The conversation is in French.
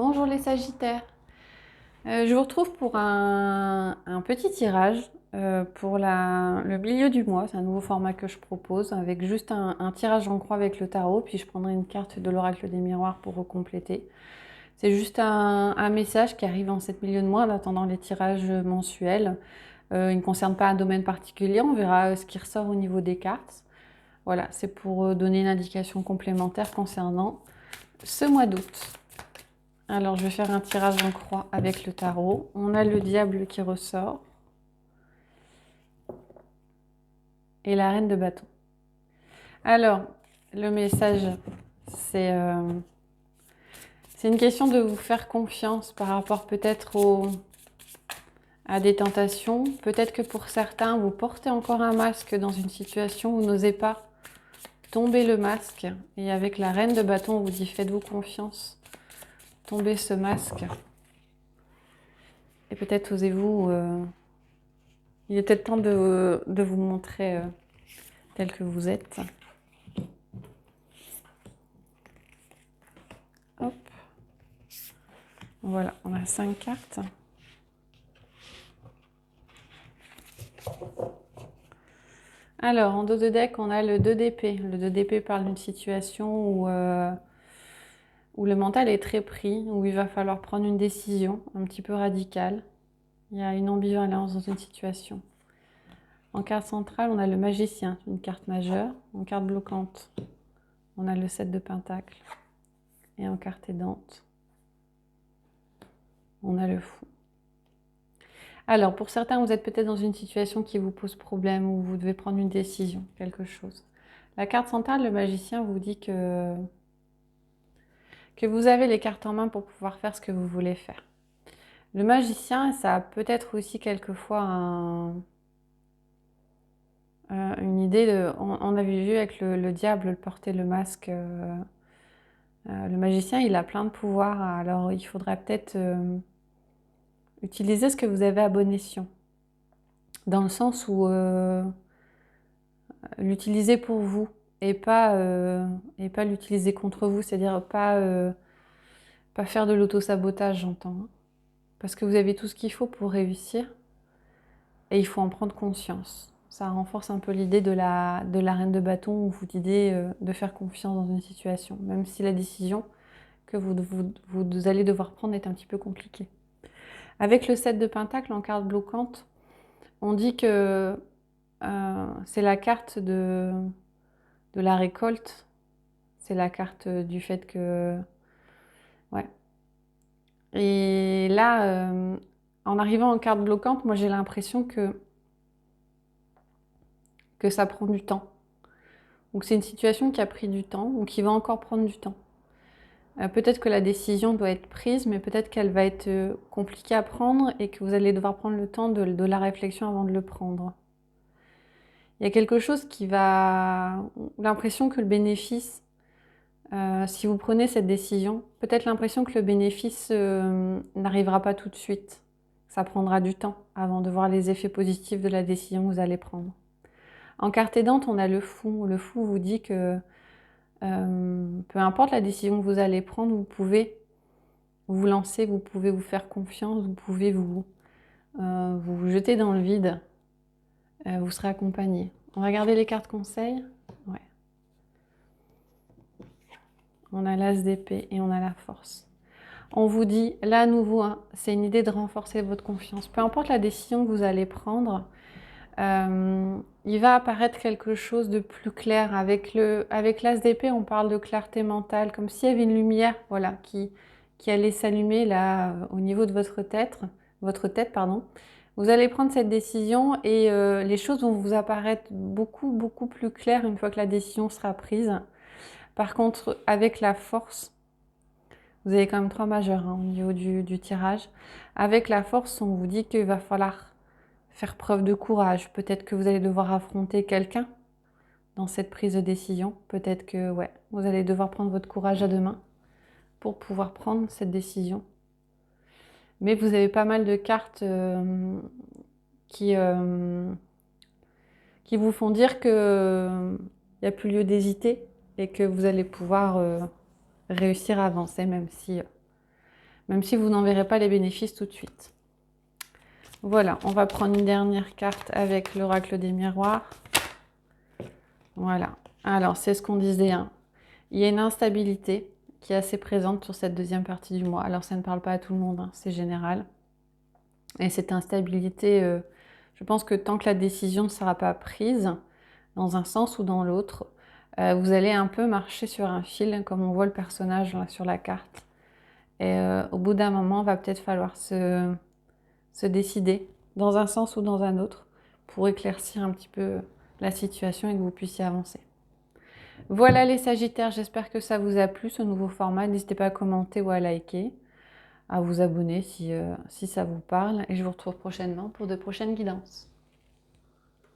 Bonjour les Sagittaires. Je vous retrouve pour un petit tirage pour le milieu du mois. C'est un nouveau format que je propose avec juste un tirage en croix avec le tarot. Puis je prendrai une carte de l'oracle des miroirs pour recompléter. C'est juste un message qui arrive en cette milieu de mois en attendant les tirages mensuels. Il ne concerne pas un domaine particulier. On verra ce qui ressort au niveau des cartes. Voilà, c'est pour donner une indication complémentaire concernant ce mois d'août. Alors, je vais faire un tirage en croix avec le tarot. On a le diable qui ressort. Et la reine de bâton. Alors, le message, c'est une question de vous faire confiance par rapport peut-être à des tentations. Peut-être que pour certains, vous portez encore un masque dans une situation où vous n'osez pas tomber le masque. Et avec la reine de bâton, on vous dit faites-vous confiance. Tombez ce masque. Et peut-être osez-vous... il est peut-être temps de vous montrer tel que vous êtes. Hop. Voilà, on a 5 cartes. Alors, en dos de deck, on a le 2 d'épée. Le 2 d'épée parle d'une situation où le mental est très pris, où il va falloir prendre une décision un petit peu radicale. Il y a une ambivalence dans une situation. En carte centrale, on a le magicien, une carte majeure. En carte bloquante, on a le 7 de pentacle. Et en carte aidante, on a le fou. Alors, pour certains, vous êtes peut-être dans une situation qui vous pose problème, où vous devez prendre une décision, quelque chose. La carte centrale, le magicien, vous dit que vous avez les cartes en main pour pouvoir faire ce que vous voulez faire. Le magicien, ça a peut-être aussi quelquefois une idée de... On avait vu avec le diable porter le masque. Le magicien, il a plein de pouvoirs, alors il faudrait peut-être utiliser ce que vous avez à bon escient. Dans le sens où l'utiliser pour vous et pas l'utiliser contre vous, c'est-à-dire pas faire de l'auto-sabotage, j'entends. Hein. Parce que vous avez tout ce qu'il faut pour réussir et il faut en prendre conscience. Ça renforce un peu l'idée de la reine de bâton ou l'idée de faire confiance dans une situation, même si la décision que vous allez devoir prendre est un petit peu compliquée. Avec le 7 de pentacle en carte bloquante, on dit que c'est la carte de la récolte. C'est la carte du fait que... Ouais. Et là, en arrivant en carte bloquante, moi j'ai l'impression que ça prend du temps. Donc c'est une situation qui a pris du temps ou qui va encore prendre du temps. Peut-être que la décision doit être prise, mais peut-être qu'elle va être compliquée à prendre et que vous allez devoir prendre le temps de la réflexion avant de le prendre. Il y a quelque chose qui va... L'impression que le bénéfice, si vous prenez cette décision, peut-être l'impression que le bénéfice n'arrivera pas tout de suite. Ça prendra du temps avant de voir les effets positifs de la décision que vous allez prendre. En carte aidante, on a le fou. Le fou vous dit que peu importe la décision que vous allez prendre, vous pouvez vous lancer, vous pouvez vous faire confiance, vous pouvez vous jeter dans le vide. Vous serez accompagné. On va regarder les cartes conseils. Ouais. On a l'as d'épée et on a la force. On vous dit, là à nouveau, hein, c'est une idée de renforcer votre confiance. Peu importe la décision que vous allez prendre, il va apparaître quelque chose de plus clair. Avec l'as d'épée, on parle de clarté mentale, comme s'il y avait une lumière, voilà, qui allait s'allumer là au niveau de votre tête, pardon. Vous allez prendre cette décision et les choses vont vous apparaître beaucoup, beaucoup plus claires une fois que la décision sera prise. Par contre, avec la force, vous avez quand même 3 majeurs hein, au niveau du tirage. Avec la force, on vous dit qu'il va falloir faire preuve de courage. Peut-être que vous allez devoir affronter quelqu'un dans cette prise de décision. Peut-être que ouais, vous allez devoir prendre votre courage à deux mains pour pouvoir prendre cette décision. Mais vous avez pas mal de cartes qui vous font dire qu'il n'y a plus lieu d'hésiter et que vous allez pouvoir réussir à avancer, même si même si vous n'en verrez pas les bénéfices tout de suite. Voilà, on va prendre une dernière carte avec l'oracle des miroirs. Voilà, alors c'est ce qu'on disait, hein. Il y a une instabilité qui est assez présente sur cette deuxième partie du mois. Alors ça ne parle pas à tout le monde, hein, c'est général. Et cette instabilité, je pense que tant que la décision ne sera pas prise, dans un sens ou dans l'autre, vous allez un peu marcher sur un fil, comme on voit le personnage là, sur la carte. Et au bout d'un moment, il va peut-être falloir se décider, dans un sens ou dans un autre, pour éclaircir un petit peu la situation et que vous puissiez avancer. Voilà les Sagittaires, j'espère que ça vous a plu ce nouveau format. N'hésitez pas à commenter ou à liker, à vous abonner si ça vous parle. Et je vous retrouve prochainement pour de prochaines guidances.